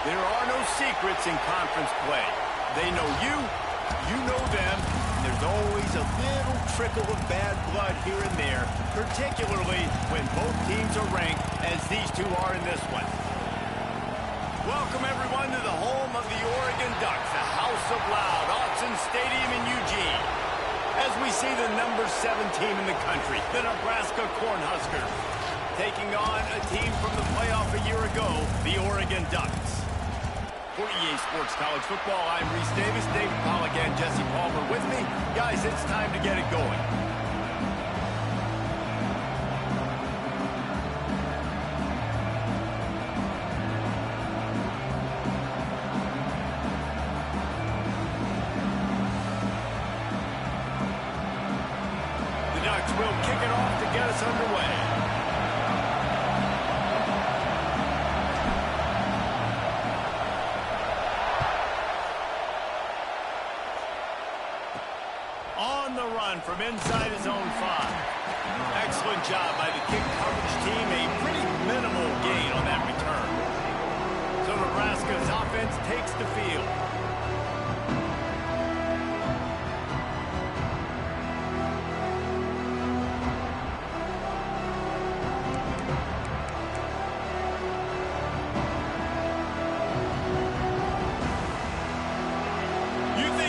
There are no secrets in conference play. They know you, you know them, and there's always a little trickle of bad blood here and there, particularly when both teams are ranked as these two are in this one. Welcome, everyone, to the home of the Oregon Ducks, the House of Loud, Autzen Stadium in Eugene. As we see the number 7 team in the country, the Nebraska Cornhuskers, taking on a team from the playoff a year ago, the Oregon Ducks. For EA Sports College Football, I'm Reese Davis, David Pollack, and Jesse Palmer with me. Guys, it's time to get it going. Will kick it off to get us underway. On the run from inside his own 5. Excellent job by the kick coverage team. A pretty minimal gain on that return. So Nebraska's offense takes the field.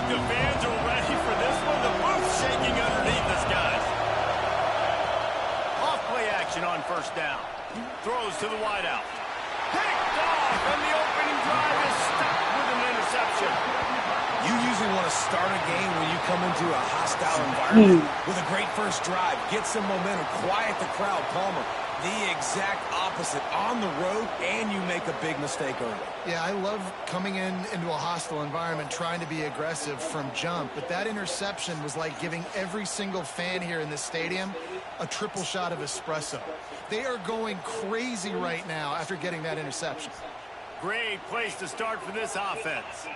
The fans are ready for this one. The boot's shaking underneath us, guys. Off play action on first down. Throws to the wideout. Picked off, and the opening drive is stuck with an interception. You usually want to start a game when you come into a hostile environment with a great first drive. Get some momentum, quiet the crowd. Palmer, the exact opposite. On the road, and you make a big mistake early. Yeah, I love coming into a hostile environment, trying to be aggressive from jump. But that interception was like giving every single fan here in this stadium a triple shot of espresso. They are going crazy right now after getting that interception. Great place to start for this offense.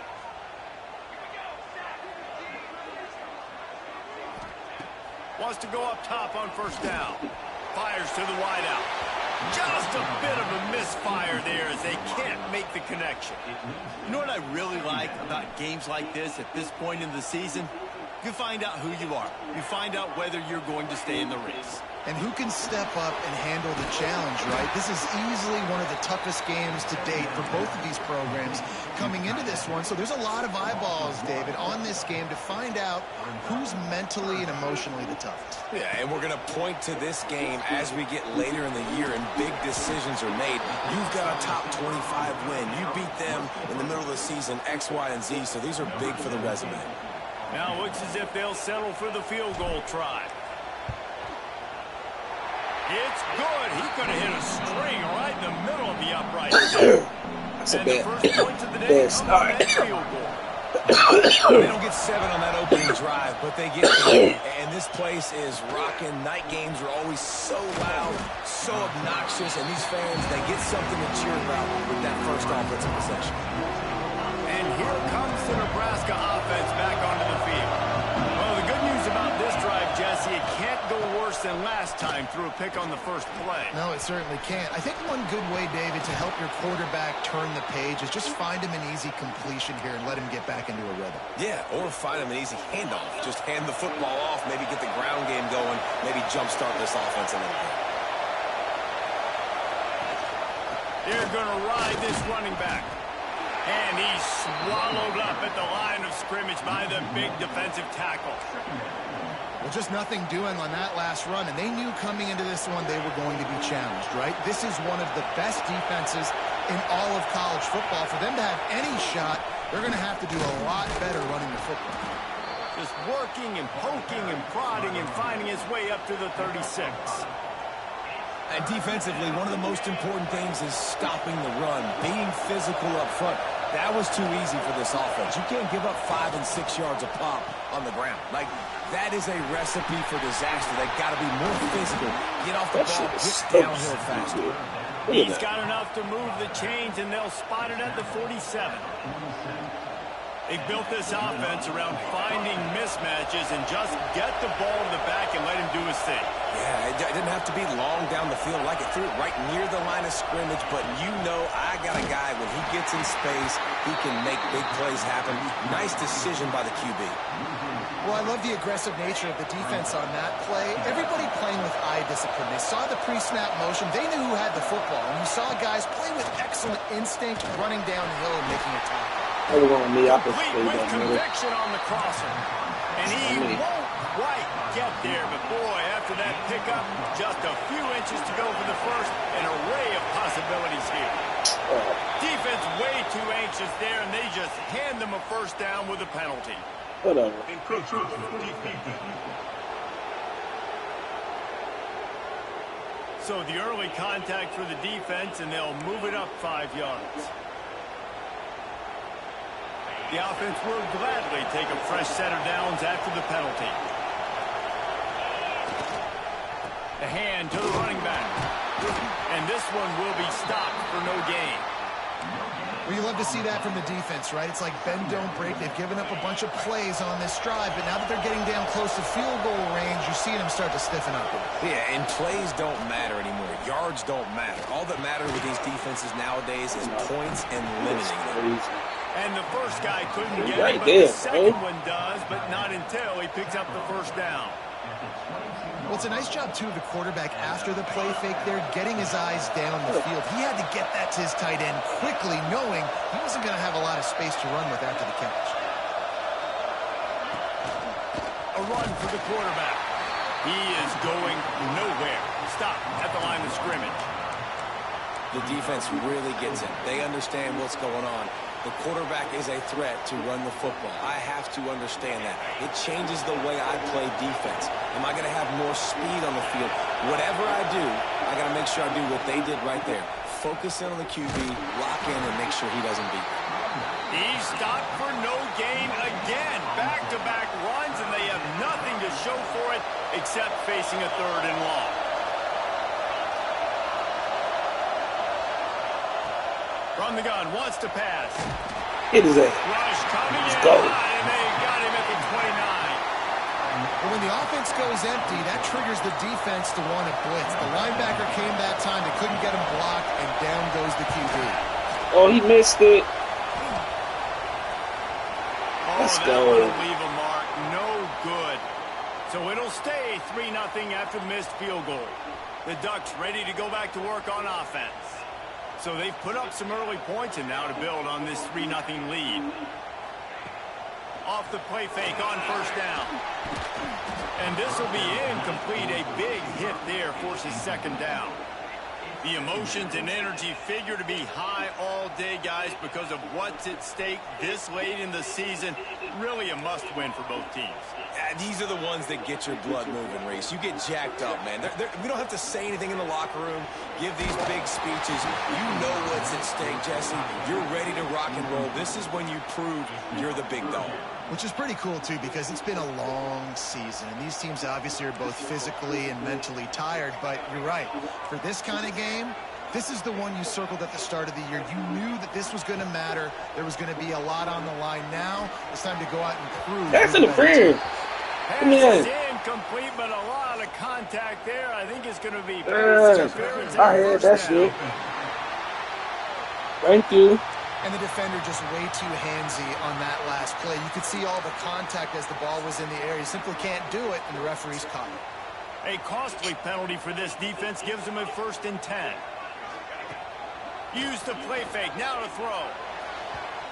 Wants to go up top on first down. Fires to the wideout. Just a bit of a misfire there as they can't make the connection. You know what I really like about games like this at this point in the season? You find out who you are. You find out whether you're going to stay in the race. And who can step up and handle the challenge, right? This is easily one of the toughest games to date for both of these programs coming into this one. So there's a lot of eyeballs, David, on this game to find out who's mentally and emotionally the toughest. Yeah, and we're going to point to this game as we get later in the year and big decisions are made. You've got a top 25 win. You beat them in the middle of the season, X, Y, and Z, so these are big for the resume. Now it looks as if they'll settle for the field goal try. It's good. He could have hit a string right in the middle of the upright. That's a bit. All right. They don't get 7 on that opening drive, but they get 3. And this place is rocking. Night games are always so loud, so obnoxious, and these fans, they get something to cheer about with that first offensive possession. And here comes the Nebraska offense back onto the field. Well, the good news about this drive, Jesse, it can't go worse than last time through a pick on the first play. No, it certainly can't. I think one good way, David, to help your quarterback turn the page is just find him an easy completion here and let him get back into a rhythm. Yeah, or find him an easy handoff. Just hand the football off, maybe get the ground game going, maybe jumpstart this offense a little bit. They're going to ride this running back. And he's swallowed up at the line of scrimmage by the big defensive tackle. Well, just nothing doing on that last run, and they knew coming into this one they were going to be challenged, right? This is one of the best defenses in all of college football. For them to have any shot, they're going to have to do a lot better running the football. Just working and poking and prodding and finding his way up to the 36. And defensively, one of the most important things is stopping the run, being physical up front. That was too easy for this offense. You can't give up 5 and 6 yards a pop on the ground. Like, that is a recipe for disaster. They've got to be more physical, get off the ball, get downhill faster. He's got enough to move the chains, and they'll spot it at the 47. They built this offense around finding mismatches and just get the ball to the back and let him do his thing. Yeah, it didn't have to be long down the field. Like it threw it right near the line of scrimmage, but you know I got a guy, when he gets in space, he can make big plays happen. Nice decision by the QB. Well, I love the aggressive nature of the defense on that play. Everybody playing with eye discipline. They saw the pre-snap motion. They knew who had the football. And you saw guys play with excellent instinct, running downhill and making a tackle. That was on me. I could Complete say with that, man. conviction on the crosser. And he won't quite get there, but boy, after that pickup, just a few inches to go for the first. An array of possibilities here. Defense way too anxious there, and they just hand them a first down with a penalty. Whatever. So the early contact for the defense, and they'll move it up 5 yards. The offense will gladly take a fresh set of downs after the penalty. The hand to the running back. And this one will be stopped for no gain. Well, you love to see that from the defense, right? It's like bend, don't break. They've given up a bunch of plays on this drive, but now that they're getting down close to field goal range, you're seeing them start to stiffen up. Yeah, and plays don't matter anymore. Yards don't matter. All that matters with these defenses nowadays is points and limiting them. And the first guy couldn't get right it, but there, the second one does, but not until he picks up the first down. Well, it's a nice job, too, of the quarterback after the play fake there, getting his eyes down the field. He had to get that to his tight end quickly, knowing he wasn't going to have a lot of space to run with after the catch. A run for the quarterback. He is going nowhere. Stop at the line of scrimmage. The defense really gets it. They understand what's going on. The quarterback is a threat to run the football. I have to understand that. It changes the way I play defense. Am I going to have more speed on the field? Whatever I do, I got to make sure I do what they did right there. Focus in on the QB, lock in, and make sure he doesn't beat me. He's stopped for no gain again. Back-to-back runs, and they have nothing to show for it except facing a 3rd and long. From the gun, wants to pass. It is a. Rush coming in, Go. and they got him at the 29. But when the offense goes empty, that triggers the defense to want to blitz. The linebacker came that time. They couldn't get him blocked, and down goes the QB. Oh, he missed it. Let's that go. one will leave a mark. No good. So it'll stay 3-0 after the missed field goal. The Ducks ready to go back to work on offense. So they've put up some early points, and now to build on this 3-0 lead. Off the play fake on first down. And this will be incomplete. A big hit there forces 2nd down. The emotions and energy figure to be high all day, guys, because of what's at stake this late in the season. Really a must-win for both teams. These are the ones that get your blood moving, Reese. You get jacked up, man. We don't have to say anything in the locker room, give these big speeches. You know what's at stake, Jesse. You're ready to rock and roll. This is when you prove you're the big dog. Which is pretty cool, too, because it's been a long season. And these teams obviously are both physically and mentally tired. But you're right. For this kind of game, this is the one you circled at the start of the year. You knew that this was going to matter. There was going to be a lot on the line. Now it's time to go out and prove. That's interference. Come Pass is in. incomplete, but a lot of contact there. I think it's going to be I heard that's it. Thank you. And the defender just way too handsy on that last play. You could see all the contact as the ball was in the air. You simply can't do it, and the referee's caught it. A costly penalty for this defense gives them a 1st and 10. Use the play fake, now to throw.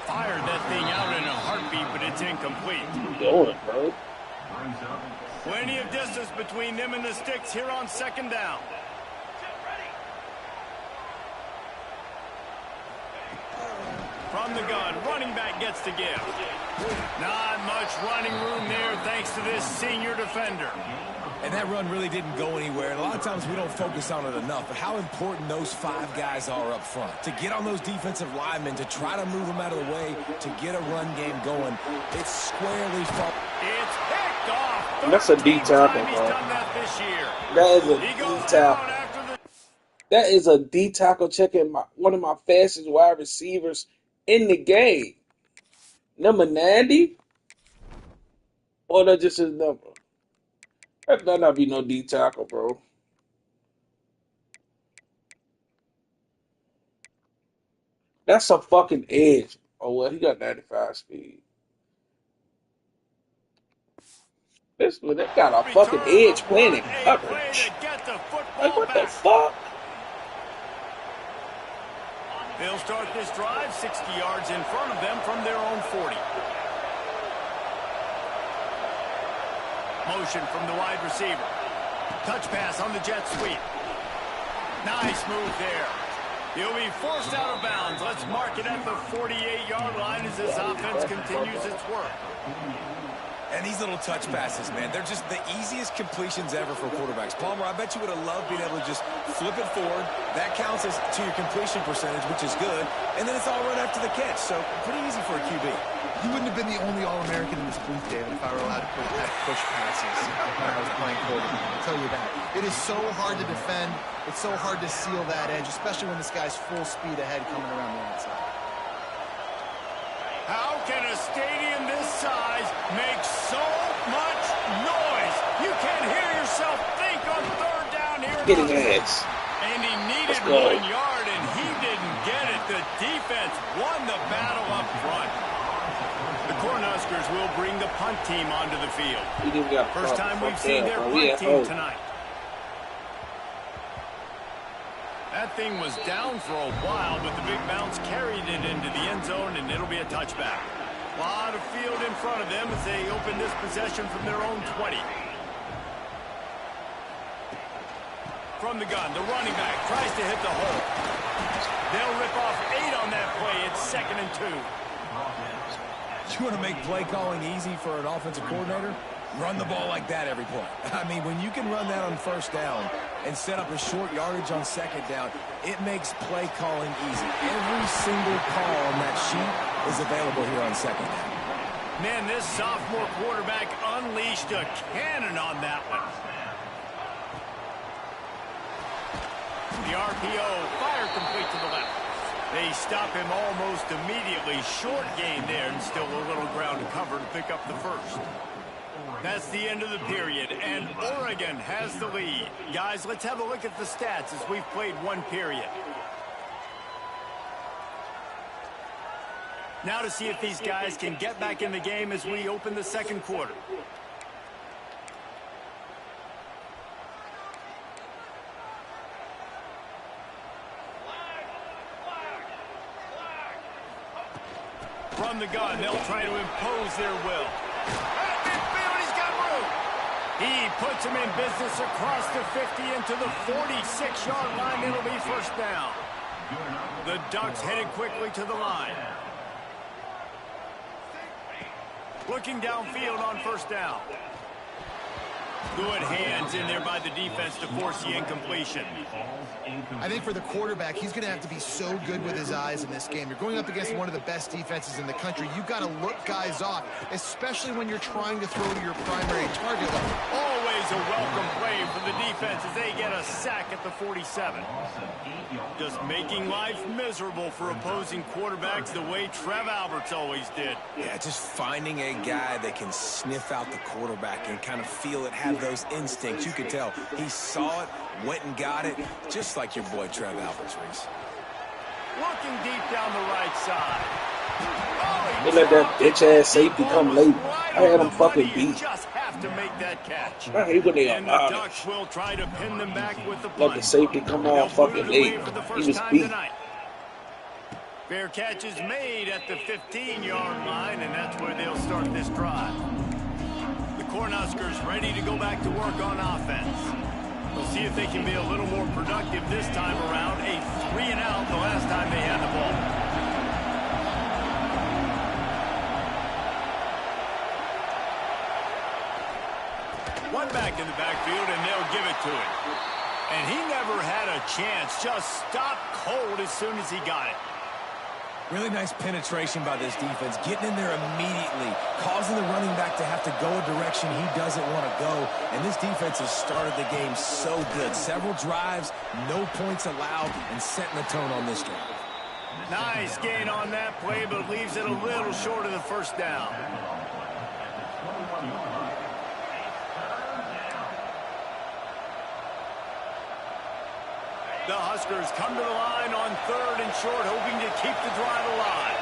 Fired that thing out in a heartbeat, but it's incomplete. What you doing, bro? Plenty of distance between them and the sticks here on 2nd down. From the gun, running back gets to give. Not much running room there thanks to this senior defender. And that run really didn't go anywhere. And a lot of times we don't focus on it enough, but how important those 5 guys are up front. To get on those defensive linemen, to try to move them out of the way, to get a run game going. It's squarely fault. It's picked off. That's a D tackle, He's bro. done that this year. That is a He D goes tackle. down after the... That is a D tackle checking one of my fastest wide receivers in the game. Number 90? Or that's just his number? That better not be no D tackle, bro. That's a fucking edge. Oh, well, he got 95 speed. This one, they got a fucking Return, edge but playing what in a play coverage. to get the Like, football what the back. fuck? They'll start this drive 60 yards in front of them from their own 40. Motion from the wide receiver. Touch pass on the jet sweep. Nice move there. He'll be forced out of bounds. Let's mark it at the 48-yard line as this offense continues its work. And these little touch passes, man, they're just the easiest completions ever for quarterbacks. Palmer, I bet you would have loved being able to just flip it forward. That counts as to your completion percentage, which is good. And then it's all right after the catch. So pretty easy for a QB. You wouldn't have been the only All-American in this booth, David, if I were allowed to have push passes when I was playing quarterback. I'll tell you that. It is so hard to defend. It's so hard to seal that edge, especially when this guy's full speed ahead coming around the outside. How can a stadium this size make so much noise? You can't hear yourself think on third down here. Getting ass. And he needed go. 1 yard, and he didn't get it. The defense won the battle up front. The Cornhuskers will bring the punt team onto the field. We didn't got First time we've seen their bro. punt team tonight. That thing was down for a while, but the big bounce carried it into the end zone, and it'll be a touchback. A lot of field in front of them as they open this possession from their own 20. From the gun, the running back tries to hit the hole. They'll rip off 8 on that play. It's 2nd and 2. You want to make play calling easy for an offensive coordinator? Run the ball like that every play. I mean, when you can run that on first down and set up a short yardage on second down, it makes play calling easy. Every single call on that sheet is available here on second down. Man, this sophomore quarterback unleashed a cannon on that one. The RPO, fire complete to the left. They stop him almost immediately. Short gain there, and still a little ground to cover to pick up the first. That's the end of the period, and Oregon has the lead. Guys, let's have a look at the stats as we've played one period. Now to see if these guys can get back in the game as we open the second quarter. From the gun, they'll try to impose their will. At midfield, he's got room. He puts him in business across the 50 into the 46-yard line. It'll be first down. The Ducks headed quickly to the line. Looking downfield on first down. Good hands in there by the defense to force the incompletion. I think for the quarterback, he's going to have to be so good with his eyes in this game. You're going up against one of the best defenses in the country. You've got to look guys off, especially when you're trying to throw to your primary target level. Always a welcome play for the defense as they get a sack at the 47. Just making life miserable for opposing quarterbacks the way Trev Alberts always did. Yeah, just finding a guy that can sniff out the quarterback and kind of feel it, have those instincts. You could tell he saw it, went and got it, just like your boy Trev Alberts, Reese. Looking deep down the right side. They let that bitch-ass safety come late. I had him fucking beat. Just have to make that catch. I hate when they And the allow Ducks it. will try to pin them back with the Let punt. the safety come on fucking late. For the He first was time beat. tonight. Fair catch is made at the 15-yard line, and that's where they'll start this drive. The Cornhuskers ready to go back to work on offense. We'll see if they can be a little more productive this time around. A 3-and-out the last time they had the ball. One back in the backfield, and they'll give it to him. And he never had a chance. Just stopped cold as soon as he got it. Really nice penetration by this defense, getting in there immediately, causing the running back to have to go a direction he doesn't want to go. And this defense has started the game so good. Several drives, no points allowed, and setting the tone on this drive. Nice gain on that play, but leaves it a little short of the first down. The Huskers come to the line on 3rd and short, hoping to keep the drive alive.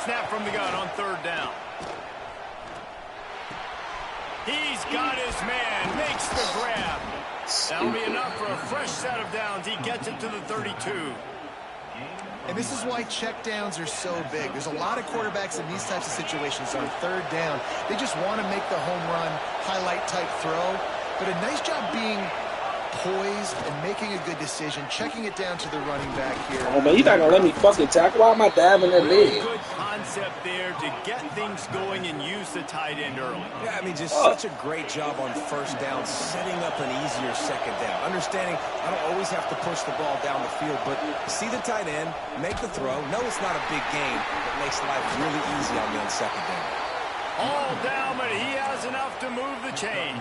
Snap from the gun on 3rd down. He's got his man, makes the grab. That'll be enough for a fresh set of downs. He gets it to the 32. And this is why check downs are so big. There's a lot of quarterbacks in these types of situations on 3rd down. They just want to make the home run, highlight type throw. But a nice job being poised and making a good decision, checking it down to the running back here. Oh, man, you're not going to let me fucking tackle? Why am I diving that leg? Good concept there to get things going and use the tight end early. Yeah, I mean, just such a great job on 1st down, setting up an easier 2nd down. Understanding I don't always have to push the ball down the field, but see the tight end, make the throw. No, it's not a big gain, but makes life really easy on me on 2nd down. All down, but he has enough to move the chains.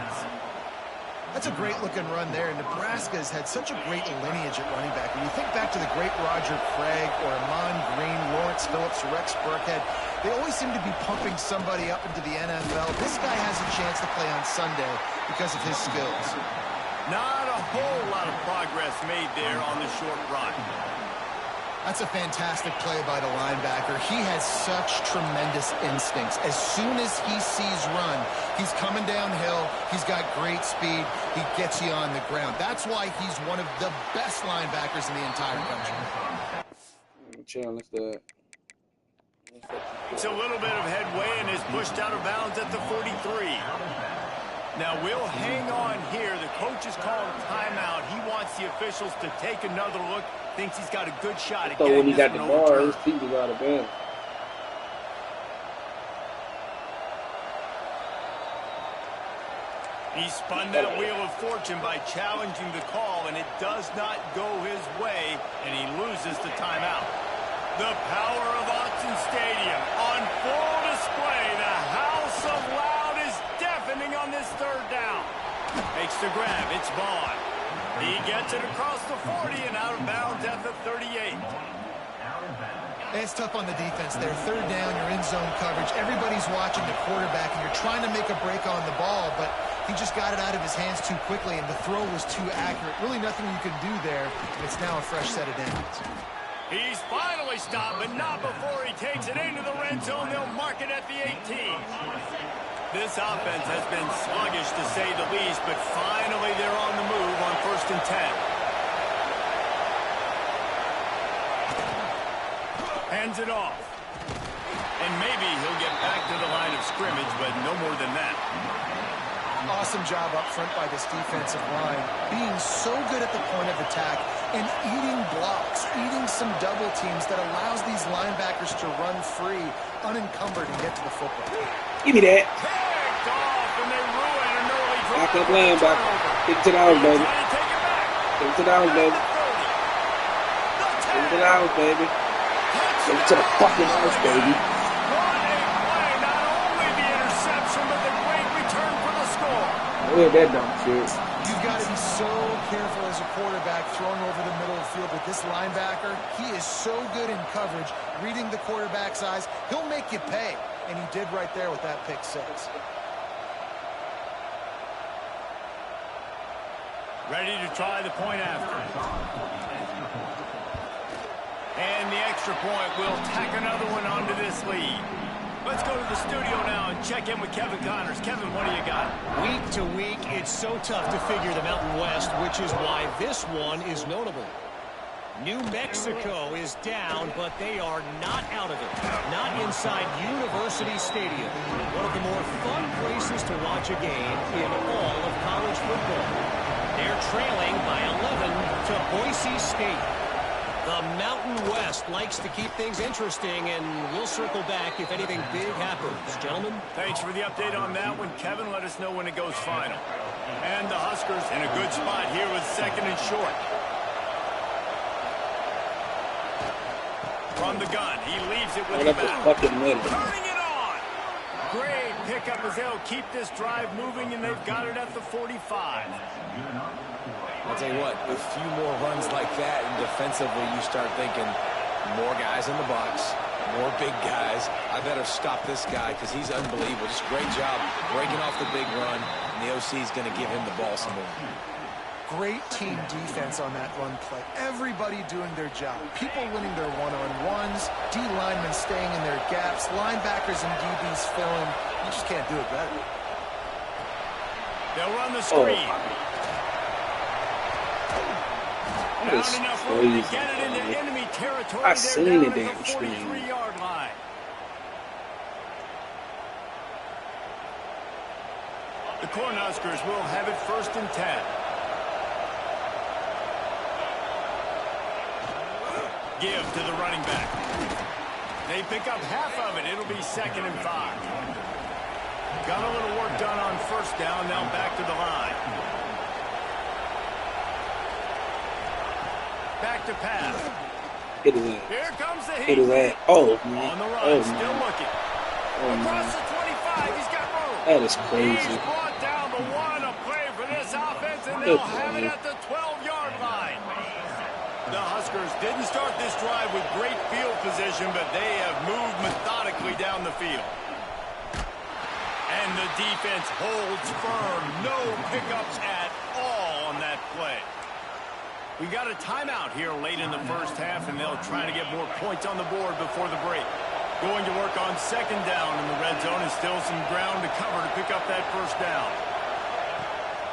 That's a great-looking run there. Nebraska has had such a great lineage at running back. When you think back to the great Roger Craig or Amon Green, Lawrence Phillips, Rex Burkhead, they always seem to be pumping somebody up into the NFL. This guy has a chance to play on Sunday because of his skills. Not a whole lot of progress made there on the short run. That's a fantastic play by the linebacker. He has such tremendous instincts. As soon as he sees run, he's coming downhill. He's got great speed. He gets you on the ground. That's why he's one of the best linebackers in the entire country. Challenge that. It's a little bit of headway and is pushed out of bounds at the 43. Now we'll hang on here. The coach is calling timeout. He wants the officials to take another look. Thinks he's got a good shot at So when getting he this got the one ball, overturned. his feet was out of bounds. He spun that wheel of fortune by challenging the call, and it does not go his way, and he loses the timeout. The power of Autzen Stadium on full display. The house of loud is deafening on this 3rd down. Makes the grab. It's Vaughn. He gets it across the 40 and out of bounds at the 38. It's tough on the defense there. 3rd down, you're in zone coverage. Everybody's watching the quarterback, and you're trying to make a break on the ball, but he just got it out of his hands too quickly, and the throw was too accurate. Really nothing you can do there. It's now a fresh set of downs. He's finally stopped, but not before he takes it into the red zone. They'll mark it at the 18. This offense has been sluggish, to say the least, but finally they're on the move on 1st and 10. Hands it off. And maybe he'll get back to the line of scrimmage, but no more than that. Awesome job up front by this defensive line, being so good at the point of attack and eating blocks, eating some double teams that allows these linebackers to run free, unencumbered, and get to the football. Give me that. Picked off, and they ruin an early drive. Back up linebacker. Take it to the house, baby. Trying to take it back. Take it to the house, baby. Take it to the house, baby. Take it to the fucking house, baby. What a play. Not only the interception, but the great return for the score. Look at that dumb shit. You've got to be so careful as a quarterback throwing over the middle of the field with this linebacker. He is so good in coverage, reading the quarterback's eyes. He'll make you pay, and he did right there with that pick 6. Ready to try the point after. And the extra point will tack another one onto this lead. Let's go to the studio now and check in with Kevin Connors. Kevin, what do you got? Week to week, it's so tough to figure the Mountain West, which is why this one is notable. New Mexico is down, but they are not out of it. Not inside University Stadium, one of the more fun places to watch a game in all of college football. They're trailing by 11 to Boise State. The Mountain West likes to keep things interesting, and we'll circle back if anything big happens. Gentlemen? Thanks for the update on that one, Kevin. Let us know when it goes final. And the Huskers in a good spot here with 2nd and short. From the gun, he leaves it with the back. Turning it on! Great pickup as they'll keep this drive moving, and they've got it at the 45. I'll tell you what, a few more runs like that, and defensively you start thinking more guys in the box, more big guys. I better stop this guy because he's unbelievable. Just great job breaking off the big run, and the OC is going to give him the ball some more. Great team defense on that run play. Everybody doing their job. People winning their one-on-ones, D linemen staying in their gaps, linebackers and DBs filling. You just can't do it better. They'll run the screen. Not enough room to get it into enemy territory. I seen the damn the 43-yard line. The Cornhuskers will have it 1st and 10. Give to the running back. They pick up half of it. It'll be 2nd and 5. Got a little work done on 1st down. Now back to the line. Back to pass. It is that. Here comes the It is that. Oh, man. on the run, Oh, still man. looking. Oh, Across man. the 25, he's got room. That is He's crazy. brought down the one a play for this offense, and they'll have it at the 12-yard line. The Huskers didn't start this drive with great field position, but they have moved methodically down the field. And the defense holds firm. No pickups at all on that play. We got a timeout here late in the first half, and they'll try to get more points on the board before the break. Going to work on 2nd down in the red zone, and still some ground to cover to pick up that 1st down.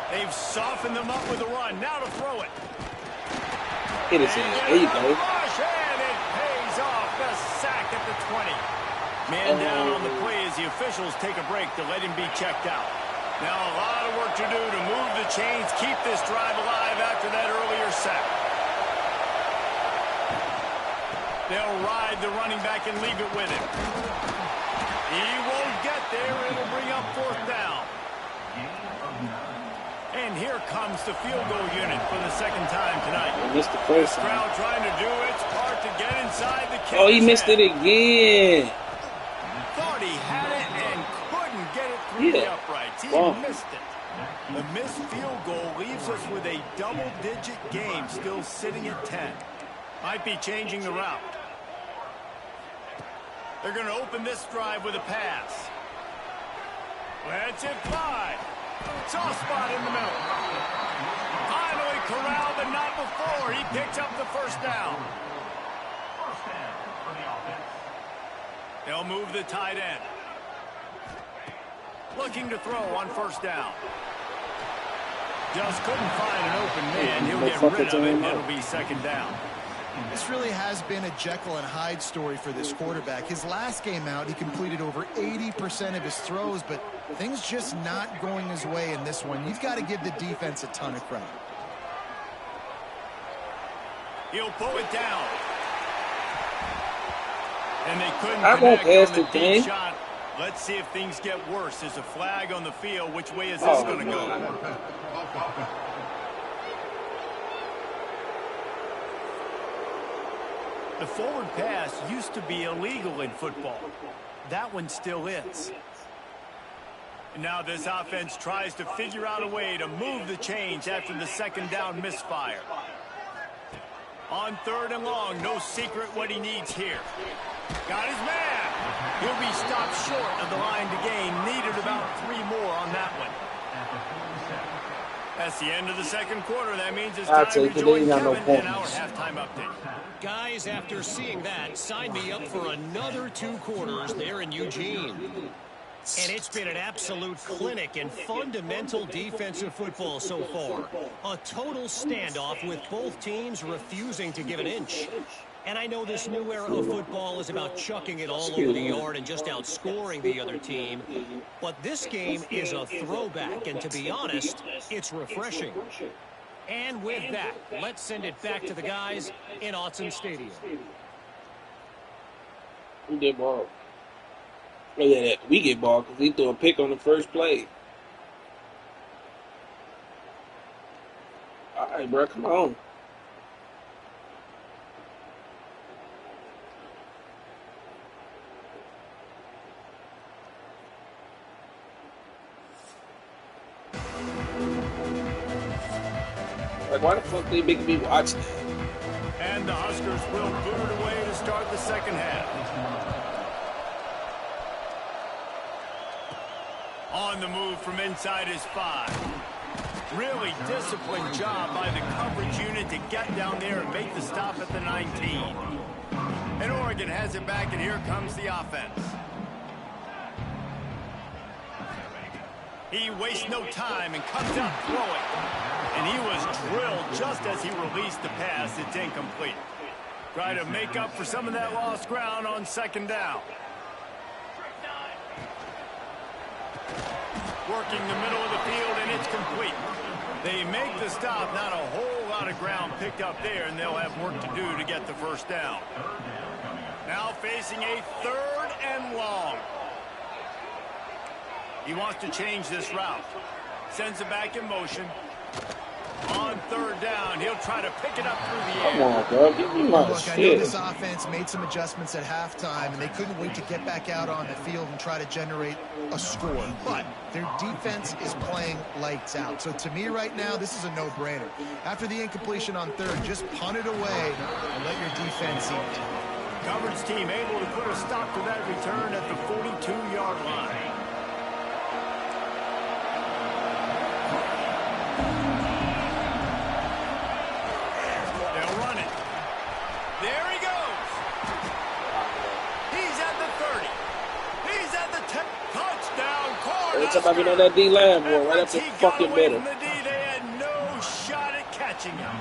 They've softened them up with a run. Now to throw it. It is that. There you go. Rush, and it pays off. The sack at the 20. Man down on the play as the officials take a break to let him be checked out. Now a lot of work to do to move the chains, keep this drive alive after that earlier sack. They'll ride the running back and leave it with him. He won't get there. It'll bring up 4th down. And here comes the field goal unit for the 2nd time tonight. He missed the first This time. crowd trying to do its part to get inside the kick. Oh, he missed it again. Thought he had it and couldn't get it through the Yeah. uprights. He Wow. missed it. The missed field goal leaves us with a double-digit game still sitting at 10. Might be changing the route. They're going to open this drive with a pass. Let's it fly. Soft spot in the middle. Finally corralled, but not before. He picks up the 1st down. They'll move the tight end. Looking to throw on 1st down. Just couldn't find an open man. He'll get rid of it, and it'll be 2nd down. This really has been a Jekyll and Hyde story for this quarterback. His last game out, he completed over 80% of his throws, but things just not going his way in this one. You've got to give the defense a ton of credit. He'll pull it down. And they couldn't I won't connect pass on the the thing. deep shot. Let's see if things get worse. There's a flag on the field. Which way is this going to go? The forward pass used to be illegal in football. That one still is. Now this offense tries to figure out a way to move the chains after the 2nd down misfire. On 3rd and long, no secret what he needs here. Got his man. He'll be stopped short of the line to gain. Needed about 3 more on that one. That's the end of the 2nd quarter. That means it's time to join Kevin in our halftime update. Guys, after seeing that, sign me up for another 2 quarters there in Eugene. And it's been an absolute clinic in fundamental defensive football so far. A total standoff with both teams refusing to give an inch. And I know this new era of football is about chucking it all over the yard and just outscoring the other team. But this game is a throwback, and to be honest, it's refreshing. And with that, let's send it back to the guys in Autzen Stadium. We get ball. Look at that. We get ball because he threw a pick on the first play. All right, bro. Come on. Like, why the fuck they making me watch that? And the Huskers will boot it away to start the second half. On the move from inside his 5. Really disciplined job by the coverage unit to get down there and make the stop at the 19. And Oregon has it back, and here comes the offense. He wastes no time and comes out throwing. And he was drilled just as he released the pass. It's incomplete. Try to make up for some of that lost ground on second down. Working the middle of the field, and it's complete. They make the stop. Not a whole lot of ground picked up there, and they'll have work to do to get the first down. Now facing a 3rd and long. He wants to change this route. Sends it back in motion. On 3rd down, he'll try to pick it up through the air. Come on, bro. Give me my Look, I know shit. this offense made some adjustments at halftime, and they couldn't wait to get back out on the field and try to generate a score. But their defense is playing lights out. So to me right now, this is a no-brainer. After the incompletion on 3rd, just punt it away and let your defense eat. Coverage team able to put a stop to that return at the 42-yard line. They'll run it. There he goes. He's at the 30. He's at the 10. Touchdown, Every time I get on that D-line, boy, right up the fucking middle. The D, they had no shot at catching him.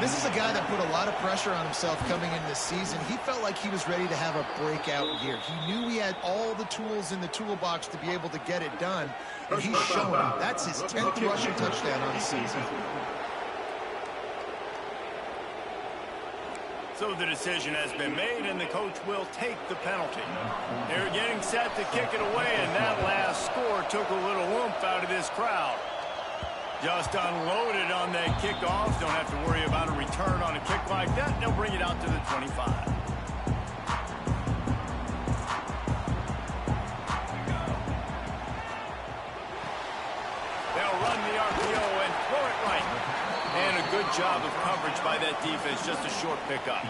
This is a guy that put a lot of pressure on himself coming into this season. He felt like he was ready to have a breakout year. He knew he had all the tools in the toolbox to be able to get it done, and he's shown it. That's his 10th rushing touchdown on the season. So the decision has been made, and the coach will take the penalty. They're getting set to kick it away, and that last score took a little oomph out of this crowd. Just unloaded on that kickoff. Don't have to worry about a return on a kick like that. They'll bring it out to the 25. They'll run the RPO and throw it right. And a good job of coverage by that defense. Just a short pickup.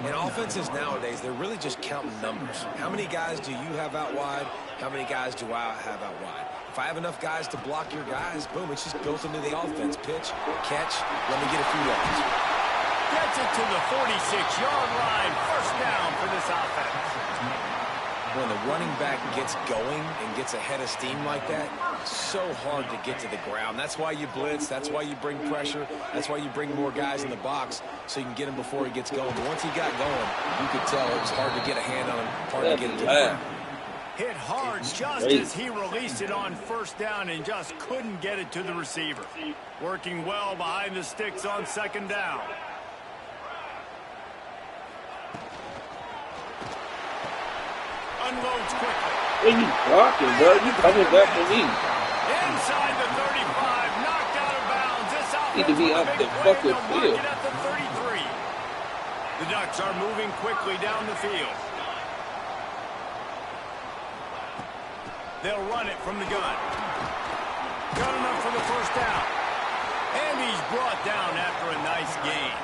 In offenses nowadays, they're really just counting numbers. How many guys do you have out wide? How many guys do I have out wide? If I have enough guys to block your guys, boom, it's just built into the offense. Pitch, catch, let me get a few yards. Gets it to the 46-yard line. First down for this offense. When the running back gets going and gets ahead of steam like that, it's so hard to get to the ground. That's why you blitz. That's why you bring pressure. That's why you bring more guys in the box so you can get him before he gets going. But once he got going, you could tell it was hard to get a hand on him, hard to get him to the ground. Hit hard just as he released it on first down and just couldn't get it to the receiver. Working well behind the sticks on second down. Unloads quickly. What are you blocking, bro? You coming back to me. Inside the 35, knocked out of bounds. This offense Need to be up the fucking field. At the 33. The Ducks are moving quickly down the field. They'll run it from the gun. Got enough for the first down. And he's brought down after a nice gain.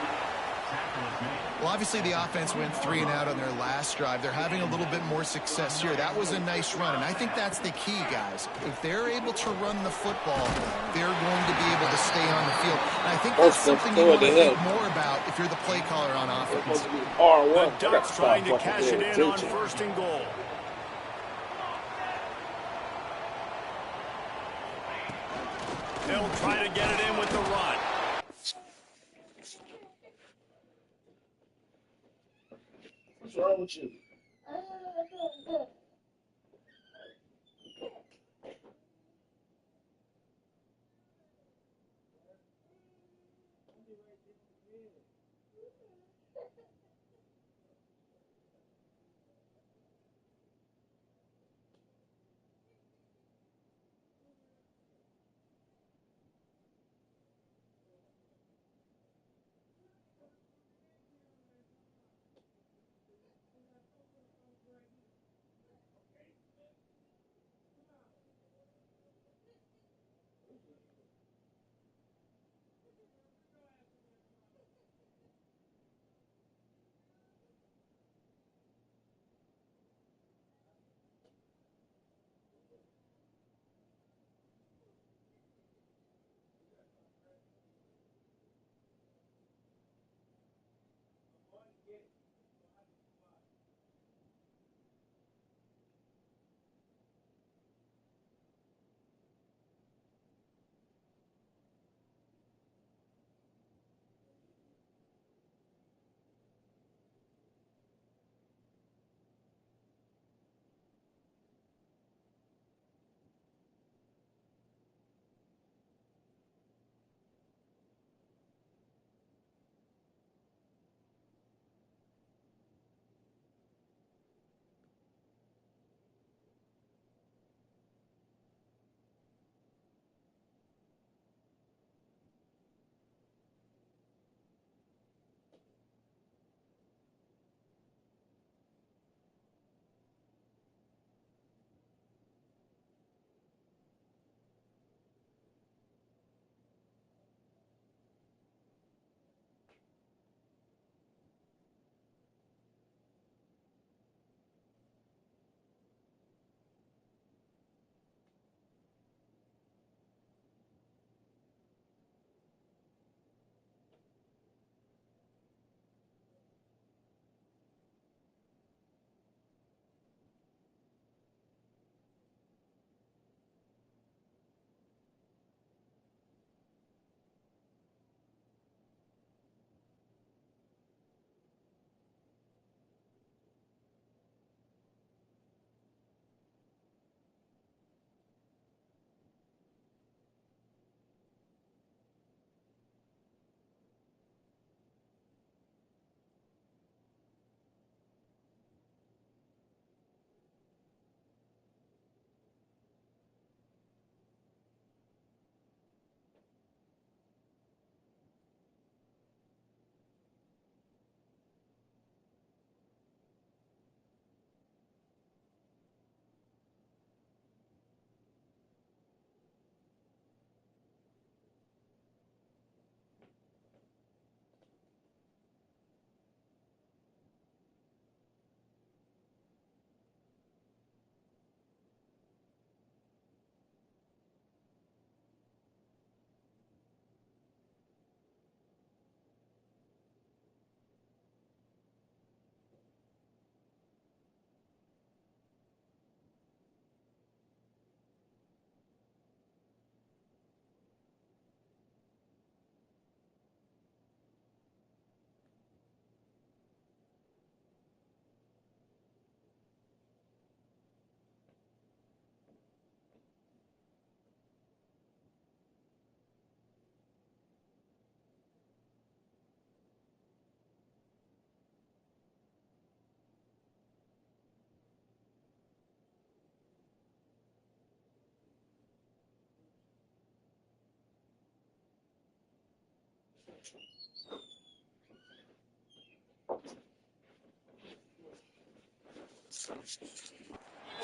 Well, obviously the offense went 3 and out on their last drive. They're having a little bit more success here. That was a nice run, and I think that's the key, guys. If they're able to run the football, they're going to be able to stay on the field. And I think that's something you want to think more about if you're the play caller on offense. The Ducks trying to cash it in on first and goal. They'll try to get it in with the run. What's wrong with you?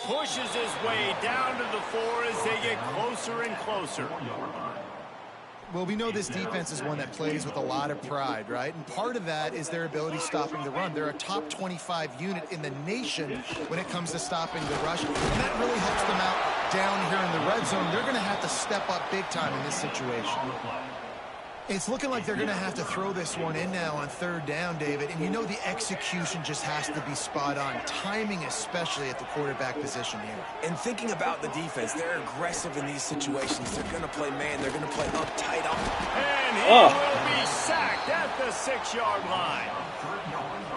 Pushes his way down to the floor as they get closer and closer. Well, we know this defense is one that plays with a lot of pride, right? And part of that is their ability stopping the run. They're a top 25 unit in the nation when it comes to stopping the rush, and that really helps them out down here in the red zone. They're going to have to step up big time in this situation. It's looking like they're going to have to throw this one in now on third down, David. And you know the execution just has to be spot on. Timing, especially at the quarterback position here. And thinking about the defense, they're aggressive in these situations. They're going to play man. They're going to play up tight. And he will be sacked at the 6-yard line.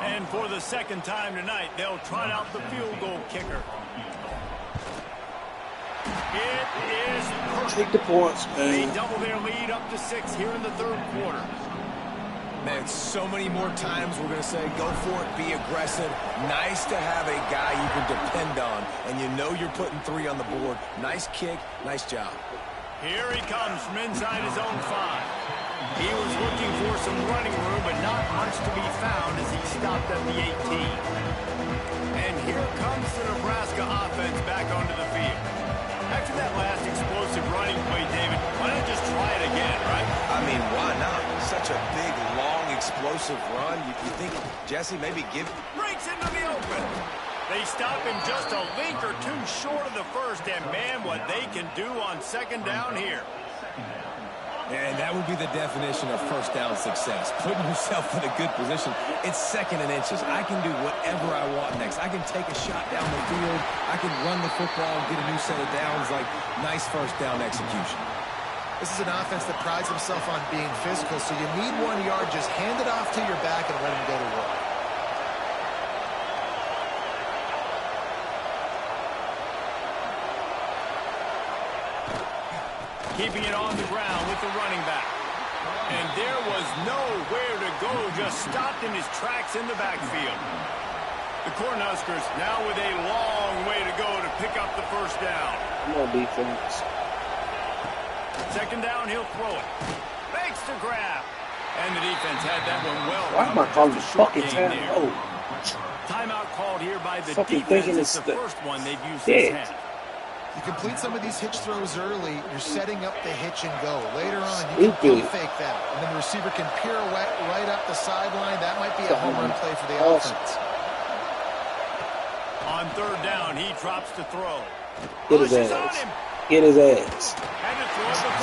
And for the second time tonight, they'll trot out the field goal kicker. It is perfect. Take the points, man. They double their lead up to 6 here in the third quarter. Man, so many more times we're going to say, go for it, be aggressive. Nice to have a guy you can depend on, and you know you're putting 3 on the board. Nice kick, nice job. Here he comes from inside his own 5. He was looking for some running room, but not much to be found as he stopped at the 18. And here comes the Nebraska offense back onto the field. After that last explosive running play, David, why not just try it again, right? I mean, why not? Such a big, long, explosive run. You think, Jesse, maybe give... Breaks into the open. They stop him just a link or two short of the first, and man, what they can do on second down here. And that would be the definition of first down success. Putting yourself in a good position. It's second and inches. I can do whatever I want next. I can take a shot down the field. I can run the football and get a new set of downs. Like, nice first down execution. This is an offense that prides himself on being physical, so you need 1 yard. Just hand it off to your back and let him go to work. Keeping it on the ground with the running back. And there was nowhere to go, just stopped in his tracks in the backfield. The Cornhuskers now with a long way to go to pick up the first down. Come on, defense. Second down, he'll throw it. Makes the grab. And the defense had that one well. Why am I calling fucking time? Oh. Timeout called here by the Fucking defense. thinking It's it's the the first one they've used this half. You complete some of these hitch throws early, you're setting up the hitch and go. Later on, you can fake that. And then the receiver can pirouette right up the sideline. That might be a home run play for the offense. On third down, he drops to throw. Get his ass. Get his ass.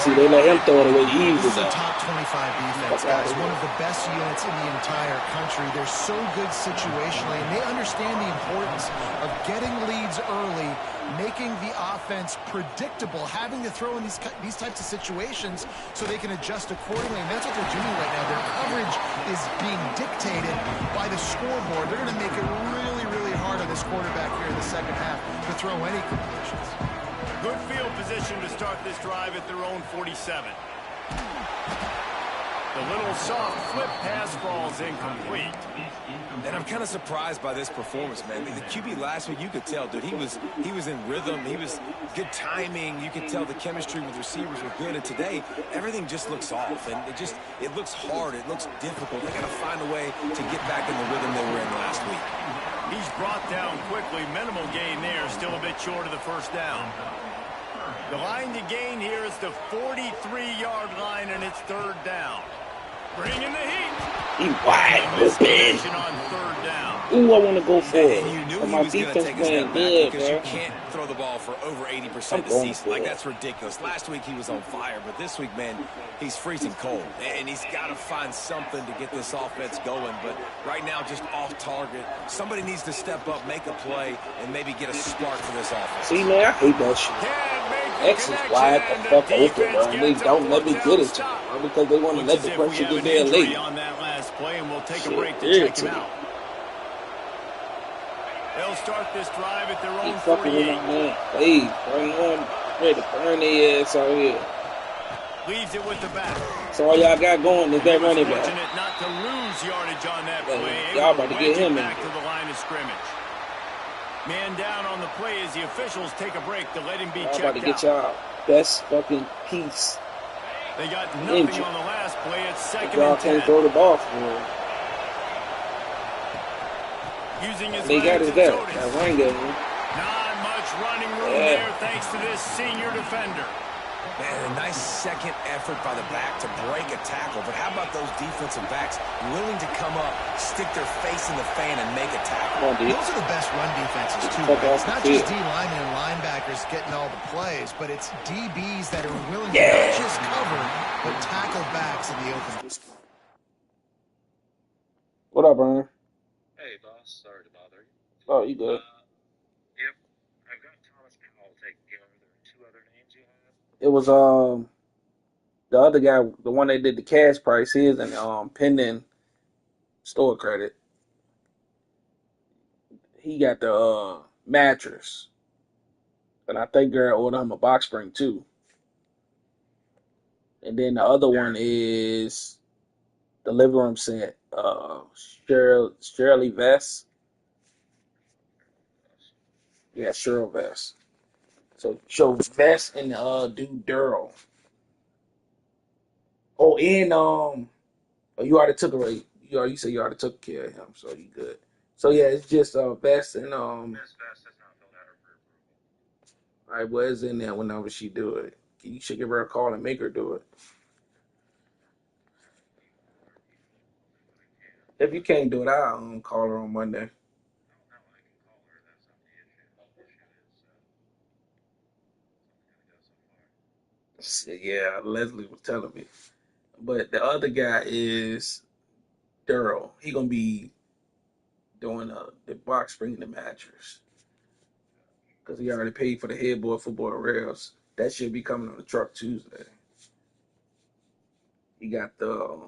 See, they let him throw it away easy. This is a top 25 defense, guys. One of the best units in the entire country. They're so good situationally, and they understand the importance of getting leads early, making the offense predictable, having to throw in these types of situations so they can adjust accordingly. And that's what they're doing right now. Their coverage is being dictated by the scoreboard. They're going to make it really, really hard on this quarterback here in the second half to throw any completions. Good field position to start this drive at their own 47. The little soft flip pass falls incomplete. And I'm kind of surprised by this performance, man. The QB last week, you could tell, dude, he was in rhythm. He was good timing. You could tell the chemistry with receivers were good. And today, everything just looks off. And it looks hard. It looks difficult. They got to find a way to get back in the rhythm they were in last week. He's brought down quickly. Minimal gain there. Still a bit short of the first down. The line to gain here is the 43-yard line, and it's third down. Bringing the heat. He wide open. On third down. Ooh, I want to go for it. And you knew But he my was going to defense take a playing step back good, because bro. you can't throw the ball for over 80% this season. Like, that's ridiculous. Last week he was on fire, but this week, man, he's freezing cold. And he's got to find something to get this offense going. But right now, just off target. Somebody needs to step up, make a play, and maybe get a spark for this offense. See, man, I hate that shit. X is wide the fuck open, bro. And they don't let me get it to them, bro, because they want to let the pressure get there late. On that last play, and we'll take Shit, a break to check him irritating. out. They'll start this drive at their He own fucking with 48. my man. Hey, bring on, ready to burn their ass out here. Leaves it with the back. So all y'all got going is that running back. Fortunate not to lose yardage on that play. Y'all about to get him in. Back to the line of scrimmage. Man down on the play as the officials take a break to let him be Y'all checked about to get out. y'all best fucking piece. They got nothing Injured. on the last play it second Y'all and 10. can't throw the ball for him. Using his They got legs his and that shoulders. ring game. Not much running room there thanks to this senior defender. Man, a nice second effort by the back to break a tackle. But how about those defensive backs willing to come up, stick their face in the fan, and make a tackle? Those are the best run defenses, too. Right? It's not just D linemen and linebackers getting all the plays, but it's DBs that are willing to not just cover, but tackle backs in the open. What up, Brian? Hey, boss. Sorry to bother you. Oh, you good. Yep. I've got Thomas Powell taken care of. There are two other names you have. It was the other guy, the one that did the cash price, his and pending store credit. He got the mattress, and I think girl ordered him a box spring too. And then the other one is the living room set. Shirley Vest. Yeah, Cheryl Vest. So show Vest and dude Durrell. Oh, and you already took away. You said you already took care of him, so you good. So yeah, it's just Vest and Miss Vest has not filled out her pre-approval. All right, well, it's in there whenever she do it. You should give her a call and make her do it. If you can't do it, I'll call her on Monday. No, I can call her. That's not the issue. The issue is something going to go so far. Yeah, Leslie was telling me. But the other guy is Durrell. He gonna be doing the box spring and the mattress because he already paid for the headboard, football rails. That should be coming on the truck Tuesday. He got the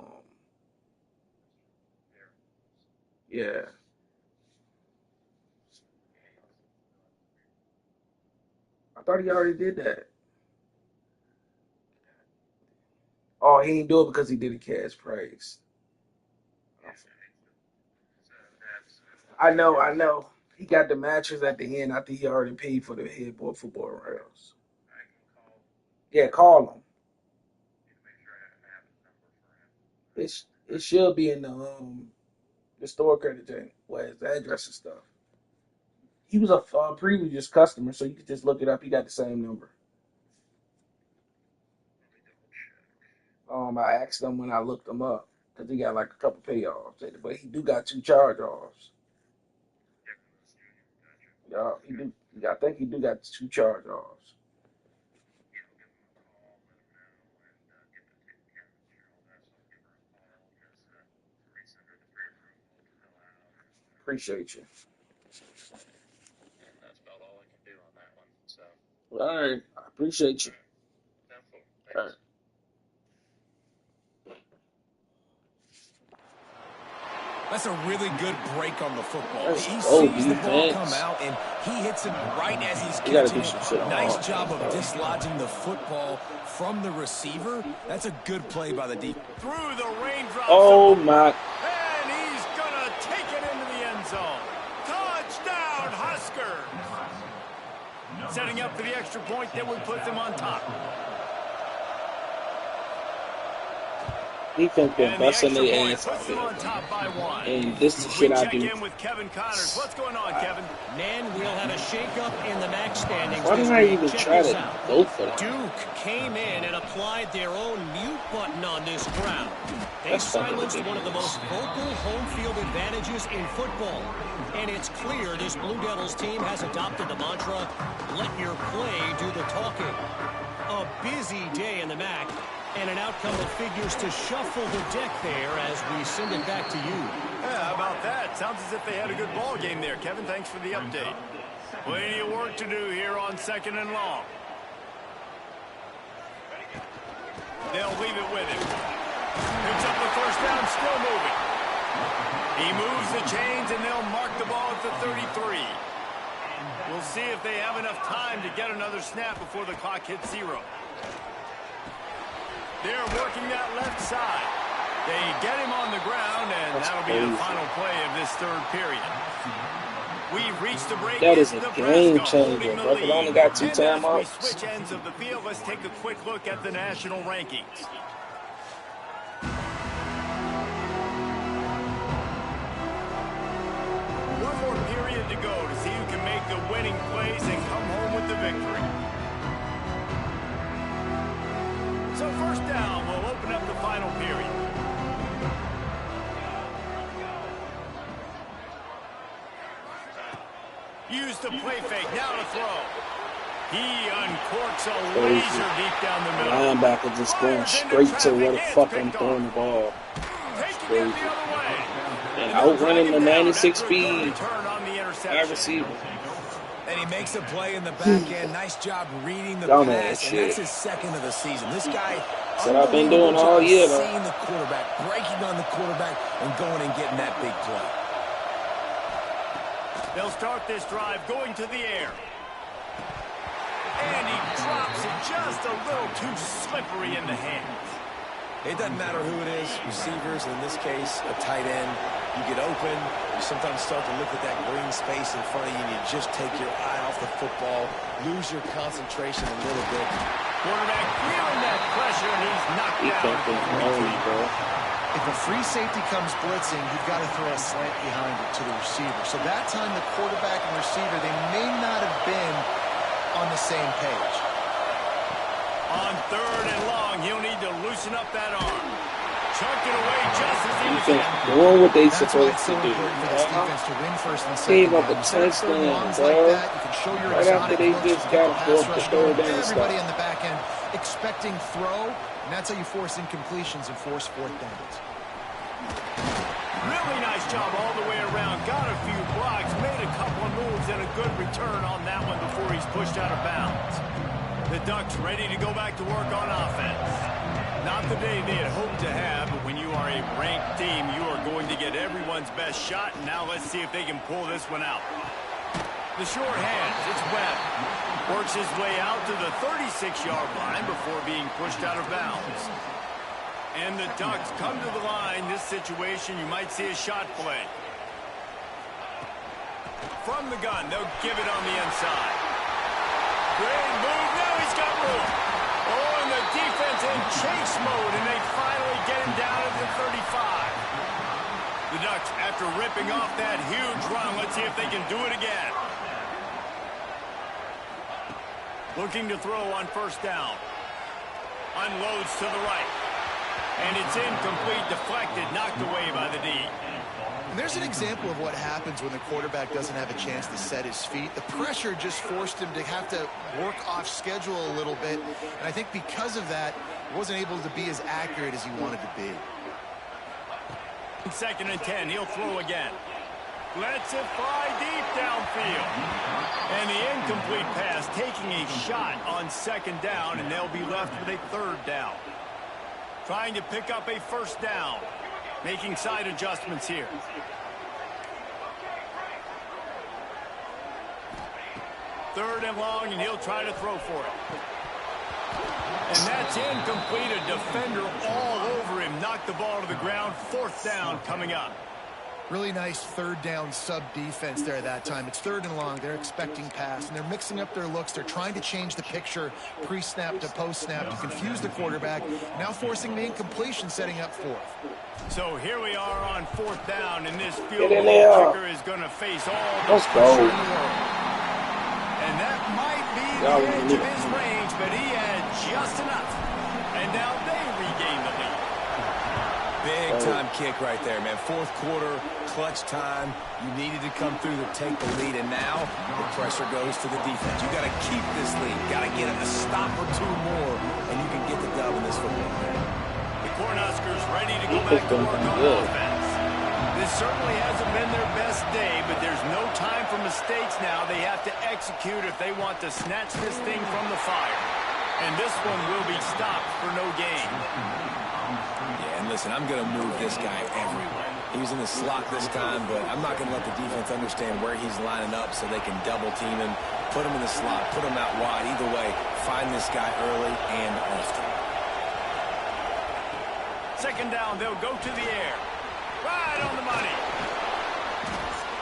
yeah. I thought he already did that. Oh, he didn't do it because he did a cash price. I know. He got the mattress at the end. I think he already paid for the headboard, football rails. Yeah, call him. It should be in the store credit thing, where his address and stuff. He was a previous customer, so you could just look it up. He got the same number. I asked him when I looked him up because he got like a couple payoffs, but he do got 2 charge-offs. Yeah, he do. I think he do got 2 charge-offs. Appreciate you. And that's about all I can do on that one. So. All right, I appreciate you. All right. That's a really good break on the football. Let's He go, sees the ball defense. come out, and he hits it right as he's You gotta catching do it. some shit on Nice offense, job of though. dislodging the football from the receiver. That's a good play by the defense. Through the raindrops. Oh my! And he's gonna take it into the end zone. Touchdown, Huskers! Setting up for the extra point that would put them on top. Defense been And busting the their extra ass point puts them out on there. top by 1. And this is the shit I Check do. in with Kevin Connors. What's going on, Kevin? Man, we'll have a shakeup in the MAC standings. Why this didn't I week. even Check try this to out. go for that? Duke came in and applied their own mute button on this crowd. They That's fucking silenced one of the most vocal home field advantages in football. And it's clear this Blue Devils team has adopted the mantra, let your play do the talking. A busy day in the MAC, and an outcome that figures to shuffle the deck there as we send it back to you. Yeah, how about that? Sounds as if they had a good ball game there, Kevin. Thanks for the update. Plenty of work to do here on 2nd and long. They'll leave it with him. Picks up the first down, still moving. He moves the chains, and they'll mark the ball at the 33. We'll see if they have enough time to get another snap before the clock hits 0. They're working that left side. They get him on the ground, and that'll be the final play of this 3rd period. We've reached the break. That is a Nebraska game changer, holding the bro. They lead. only got 2 And as we timeouts. switch ends of the field, let's take a quick look at the national rankings. Use the play fake. Now to throw. He uncorks a Crazy. laser deep down the middle. Linebacker just going straight to where the fuck I'm throwing the ball. Taking Crazy. it the other way. And outrunning the 96 After a good speed return on the wide interception. receiver. And he makes a play in the back end. Nice job reading the Y'all know that pass, and shit. that's his second of the season. This guy, That's what I've been doing unbelievable all job year, though. seeing the quarterback, breaking on the quarterback, and going and getting that big play. They'll start this drive going to the air. And he drops it just a little too slippery in the hands. It doesn't matter who it is, receivers, in this case, a tight end. You get open, you sometimes start to look at that green space in front of you, and you just take your eye off the football, lose your concentration a little bit. Quarterback feeling that pressure, and he's knocked He down. fucking lonely, bro. If a free safety comes blitzing, you've got to throw a slant behind it to the receiver. So that time the quarterback and receiver, they may not have been on the same page. On 3rd and long, he'll need to loosen up that arm. Chucked it away just as he was Defense in. doing what they That's why supposed it's to so do. important for this defense to win first and Gave second up a down. You set up third touchdown, longs bro. like that, you can show your Right after exotic they looks, just you get got the pass forced to rush throw going. it down Everybody stuff. in the back end expecting throw, and that's how you force incompletions and force 4th downs. Really nice job all the way around. Got a few blocks, made a couple of moves, and a good return on that one before he's pushed out of bounds. The Ducks ready to go back to work on offense. Not the day they had hoped to have, but when you are a ranked team, you are going to get everyone's best shot. Now let's see if they can pull this one out. The short hands, it's Webb. Works his way out to the 36-yard line before being pushed out of bounds. And the Ducks come to the line. This situation, you might see a shot play. From the gun, they'll give it on the inside. Great move. Now he's got room. Oh, and the defense in chase mode, and they finally get him down at the 35. The Ducks, after ripping off that huge run, let's see if they can do it again. Looking to throw on 1st down. Unloads to the right. And it's incomplete, deflected, knocked away by the D. And there's an example of what happens when the quarterback doesn't have a chance to set his feet. The pressure just forced him to have to work off schedule a little bit. And I think because of that, he wasn't able to be as accurate as he wanted to be. 2nd and 10, he'll throw again. Lets it fly deep downfield. And the incomplete pass taking a shot on 2nd down, and they'll be left with a 3rd down. Trying to pick up a 1st down. Making side adjustments here. Third and long, and he'll try to throw for it. And that's incomplete. A defender all over him. Knocked the ball to the ground. 4th down coming up. Really nice 3rd down sub defense there that time. It's 3rd and long. They're expecting pass, and they're mixing up their looks. They're trying to change the picture pre-snap to post-snap to confuse the quarterback. Now forcing the incompletion, setting up 4th. So here we are on 4th down, and this Get field in goal there. kicker is going to face all the Let's go. pressure in the world. And that might be Y'all the edge of need- his range, but he had just enough. And now they regain the lead. Big time kick right there, man. 4th quarter, clutch time. You needed to come through to take the lead, and now the pressure goes to the defense. You got to keep this lead. Got to get it a stop or 2 more, and you can get the dub in this football game. The Cornhuskers ready to go back to work on offense. This certainly hasn't been their best day, but there's no time for mistakes now. They have to execute if they want to snatch this thing from the fire. And this one will be stopped for no gain. Yeah, and listen, I'm going to move this guy everywhere. He was in the slot this time, but I'm not going to let the defense understand where he's lining up so they can double team him, put him in the slot, put him out wide. Either way, find this guy early and often. 2nd down, they'll go to the air. Right on the money.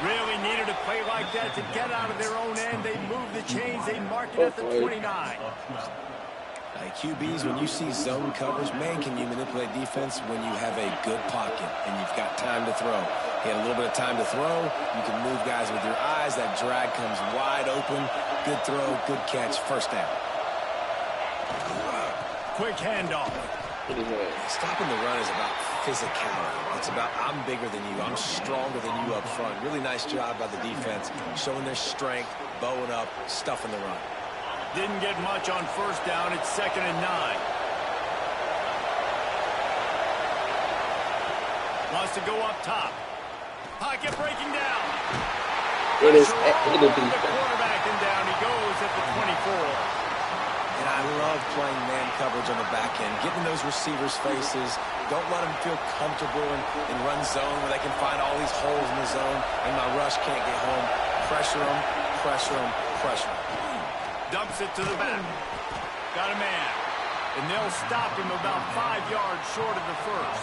Really needed a play like that to get out of their own end. They move the chains. They mark it at the 29. QBs, when you see zone coverage, man, can you manipulate defense when you have a good pocket and you've got time to throw. He had a little bit of time to throw. You can move guys with your eyes. That drag comes wide open. Good throw, good catch, 1st down. Quick handoff. Stopping the run is about physicality. It's about I'm bigger than you. I'm stronger than you up front. Really nice job by the defense, showing their strength, bowing up, stuffing the run. Didn't get much on first down. It's 2nd and 9. Wants to go up top. Pocket breaking down. It is Pressure it'll all be over the quarterback, and down he goes at the 24. And I love playing man coverage on the back end, getting those receivers' faces. Don't let them feel comfortable in run zone where they can find all these holes in the zone, and my rush can't get home. Pressure them, pressure them, pressure them. Dumps it to the back. Got a man. And they'll stop him about 5 yards short of the first.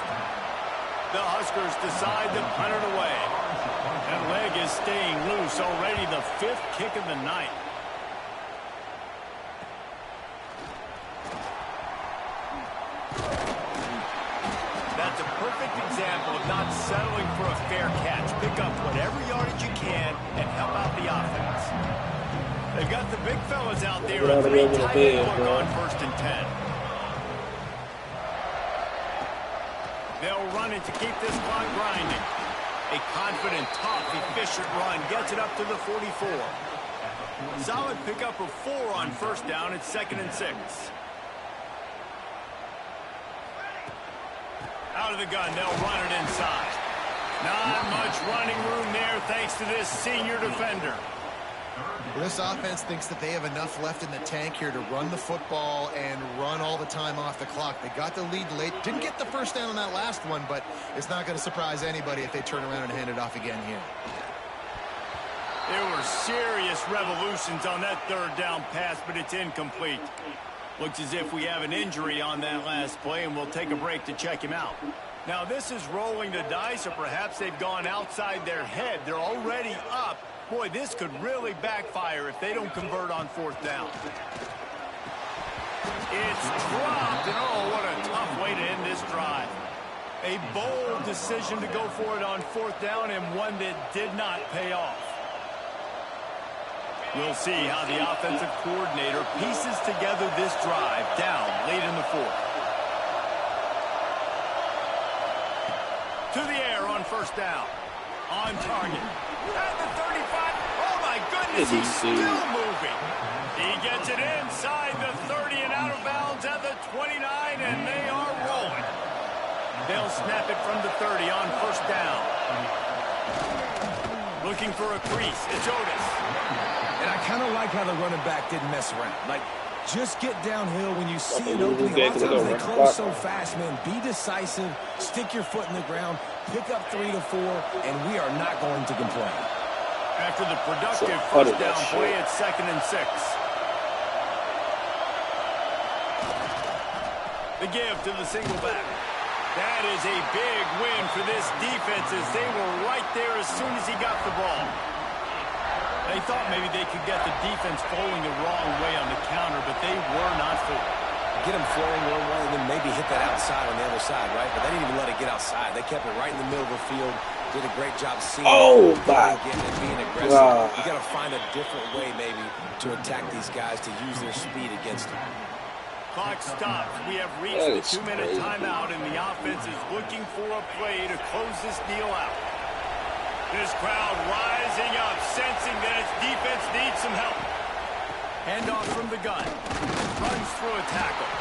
The Huskers decide to punt it away. That leg is staying loose already, the 5th kick of the night. That's a perfect example of not settling for a fair catch. Pick up whatever yardage you can and help out the offense. They've got the big fellas out there. A 3 tight end look on 1st and 10. They'll run it to keep this clock grinding. A confident, tough, efficient run gets it up to the 44. Solid pickup of 4 on first down. It's 2nd and 6. Out of the gun, they'll run it inside. Not much running room there thanks to this senior defender. This offense thinks that they have enough left in the tank here to run the football and run all the time off the clock. They got the lead late. Didn't get the first down on that last one, but it's not going to surprise anybody if they turn around and hand it off again here. There were serious revolutions on that 3rd down pass, but it's incomplete. Looks as if we have an injury on that last play, and we'll take a break to check him out. Now, this is rolling the dice, or perhaps they've gone outside their head. They're already up. Boy, this could really backfire if they don't convert on 4th down. It's dropped, and oh, what a tough way to end this drive. A bold decision to go for it on 4th down, and one that did not pay off. We'll see how the offensive coordinator pieces together this drive down late in the 4th. To the air on 1st down. On target. At the 35. Oh, my goodness, he's still moving. He gets it inside the 30 and out of bounds at the 29, and they are rolling. They'll snap it from the 30 on 1st down. Looking for a crease. It's Otis. And I kind of like how the running back didn't mess around. Like, just get downhill when you see an opening. A lot of times they close so fast, man. Be decisive, stick your foot in the ground, pick up 3 to 4, and we are not going to complain. After the productive 1st down play, it's 2nd and 6. The give to the single back. That is a big win for this defense as they were right there as soon as he got the ball. They thought maybe they could get the defense flowing the wrong way on the counter, but they were not fooled. Get them flowing one way and then maybe hit that outside on the other side, right? But they didn't even let it get outside. They kept it right in the middle of the field. Did a great job seeing it, getting it, being aggressive. You got to find a different way maybe to attack these guys to use their speed against them. Clock stops. We have reached the 2-minute timeout, and the offense is looking for a play to close this deal out. This crowd rising up, sensing that its defense needs some help. Handoff from the gun. Runs through a tackle.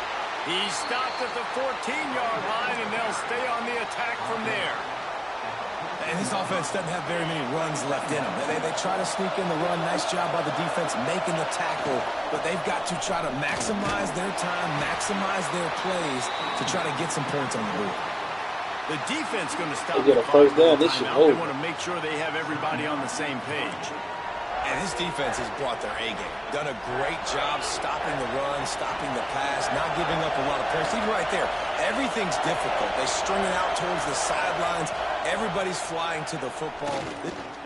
He's stopped at the 14-yard line, and they'll stay on the attack from there. And this offense doesn't have very many runs left in them. They try to sneak in the run. Nice job by the defense making the tackle. But they've got to try to maximize their time, maximize their plays to try to get some points on the board. The defense going to stop. They get a first down. This should hold. They want to make sure they have everybody on the same page. And his defense has brought their A-game. Done a great job stopping the run, stopping the pass, not giving up a lot of pressure. Even right there, everything's difficult. They string it out towards the sidelines. Everybody's flying to the football.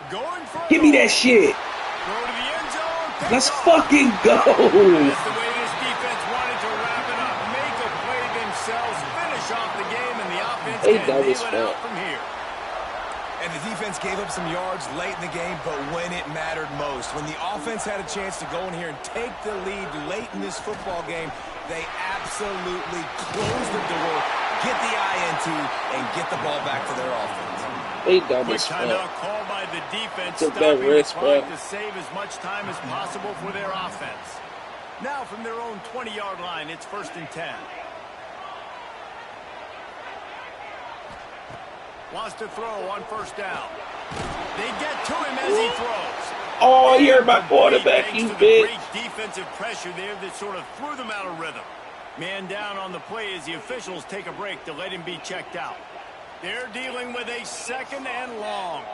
Going for Give me that shit. Go to the end zone. Let's fucking go. That's the way this defense wanted to wrap it up. Make a play themselves, finish off the game, and the offense can nail it out from here. And the defense gave up some yards late in the game, but when it mattered most, when the offense had a chance to go in here and take the lead late in this football game, they absolutely closed the door, get the INT, and get the ball back to their offense. They double Quick stuff. timeout called by the defense, Took that stopping the risk, clock bro. to save as much time as possible for their offense. Now from their own 20-yard line, it's 1st and 10. Wants to throw on 1st down. They get to him as he throws. Oh, you're my quarterback, Thanks you to the bitch. great defensive pressure there that sort of threw them out of rhythm. Man down on the play as the officials take a break to let him be checked out. They're dealing with a 2nd and long.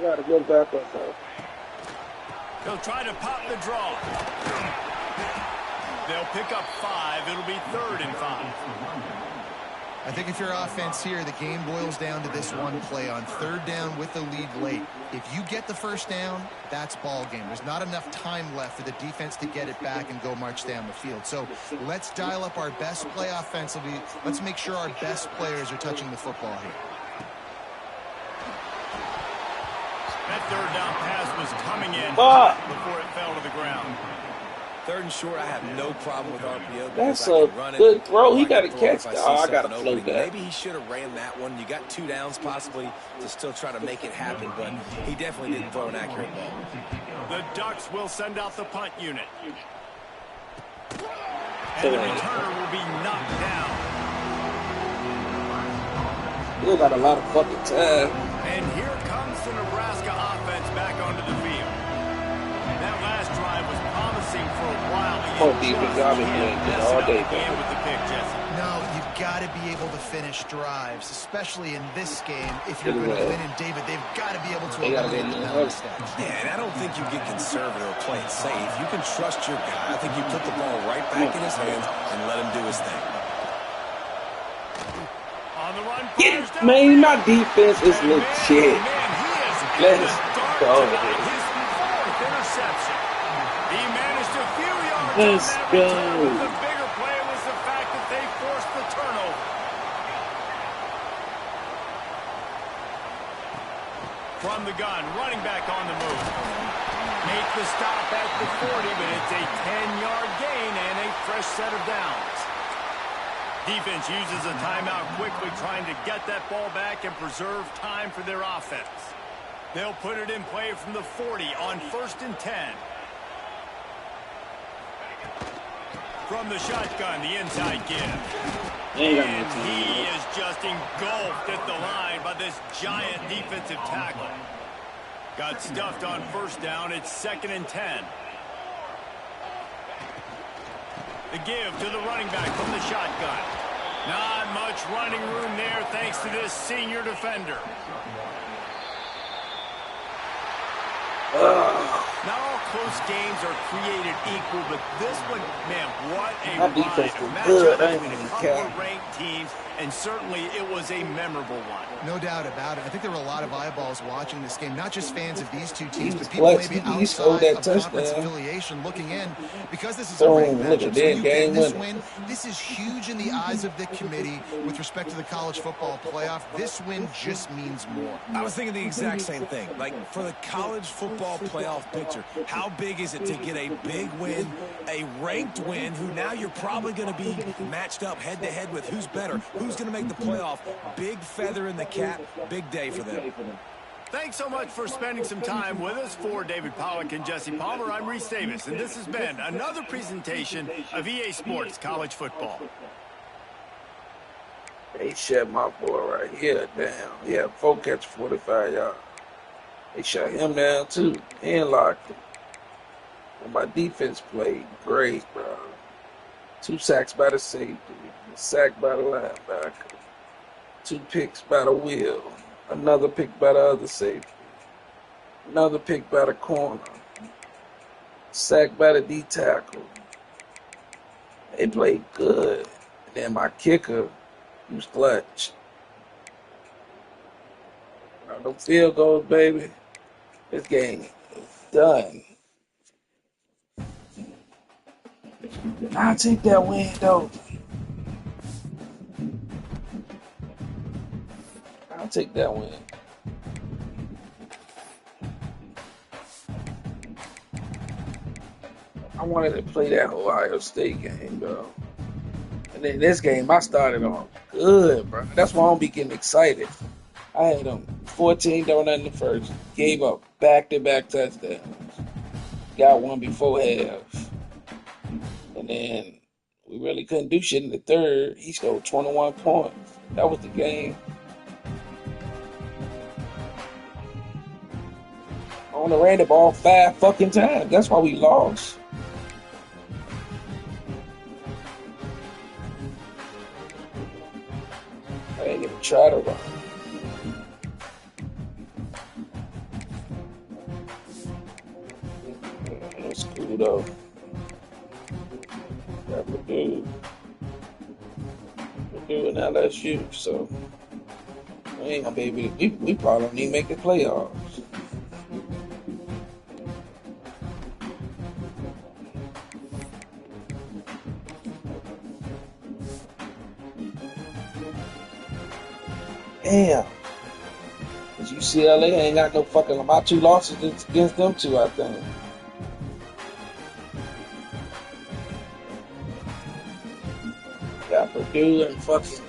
Gotta go back up though. They'll try to pop the draw. They'll pick up 5. It'll be 3rd and 5. I think if you're offense here, the game boils down to this one play on 3rd down with the lead late. If you get the 1st down, that's ball game. There's not enough time left for the defense to get it back and go march down the field. So let's dial up our best play offensively. Let's make sure our best players are touching the football here. That 3rd down pass was coming in before it fell to the ground. 3rd and short, I have no problem with RPO. That's I a can run it, good throw. or He I got to can throw it catch if I that. see Oh, I got to something float opening. that. Maybe he should have ran that one. You got 2 downs possibly to still try to make it happen, but he definitely didn't throw an accurate ball. The Ducks will send out the punt unit. And the returner will be knocked down. Still got a lot of fucking time. And here comes the Nebraska offense back onto the field. That last drive was promising for a while. Oh, defense, I've been playing good all day, baby. With the pick, Jesse. No, you've got to be able to finish drives, especially in this game. If you're going to win in David, they've got to be able to eliminate the mistakes. Yeah, and I don't think you get conservative or play it safe. You can trust your guy. I think you put the ball right back in his hands and let him do his thing. On the run, Get it, man, my defense is legit. Let's go. His 4th interception. He managed a few yards Let's on that go. return. The bigger play was the fact that they forced the turnover. From the gun, running back on the move. Make the stop at the 40, but it's a 10-yard gain and a fresh set of downs. Defense uses a timeout quickly, trying to get that ball back and preserve time for their offense. They'll put it in play from the 40 on 1st and 10. From the shotgun, the inside give. And he is just engulfed at the line by this giant defensive tackle. Got stuffed on 1st down. It's 2nd and 10. The give to the running back from the shotgun. Not much running room there thanks to this senior defender. Not all close games are created equal, but this one, man, what a That defense ride. was A good. matchup I ain't between a even couple care. of ranked teams, and certainly it was a memorable one. No doubt about it. I think there were a lot of eyeballs watching this game, not just fans of these two teams, He but people flexed. maybe He stole outside that of conference touchdown. affiliation looking in, because this is Oh, a ranked look at matchup. So that you game get this winner. win. This is huge in the eyes of the committee with respect to the college football playoff. This win just means more. I was thinking the exact same thing. Like, for the college football playoff picture, how big is it to get a big win, a ranked win, who now you're probably going to be matched up head-to-head with who's better, who's going to make the playoff. Big feather in the cap, big day for them. Thanks so much for spending some time with us. For David Pollack and Jesse Palmer, I'm Reese Davis, and this has been another presentation of EA Sports College Football. They shut my boy right here down. He had 4 catches, 45 yards. They shut him down too and locked him. And my defense played great, bro. 2 sacks by the safety, a sack by the linebacker, 2 picks by the wheel, another pick by the other safety, another pick by the corner, sack by the D tackle. They played good. And then my kicker, he was clutch. No field goals, baby. This game is done. I'll take that win, though. I'll take that win. I wanted to play that Ohio State game, though. And then this game, I started on good, bro. That's why I don't be getting excited. I had them 14 doing in the first. Gave up back-to-back touchdowns. Got one before half. And then we really couldn't do shit in the third. He scored 21 points. That was the game. I only ran the ball 5 fucking times. That's why we lost. I ain't even try to run. It's cool though. Got Purdue and LSU, so we ain't gonna be able to. We probably don't even make the playoffs. Damn. Cause UCLA ain't got no fucking about 2 losses against them two, I think. Got Purdue and fucking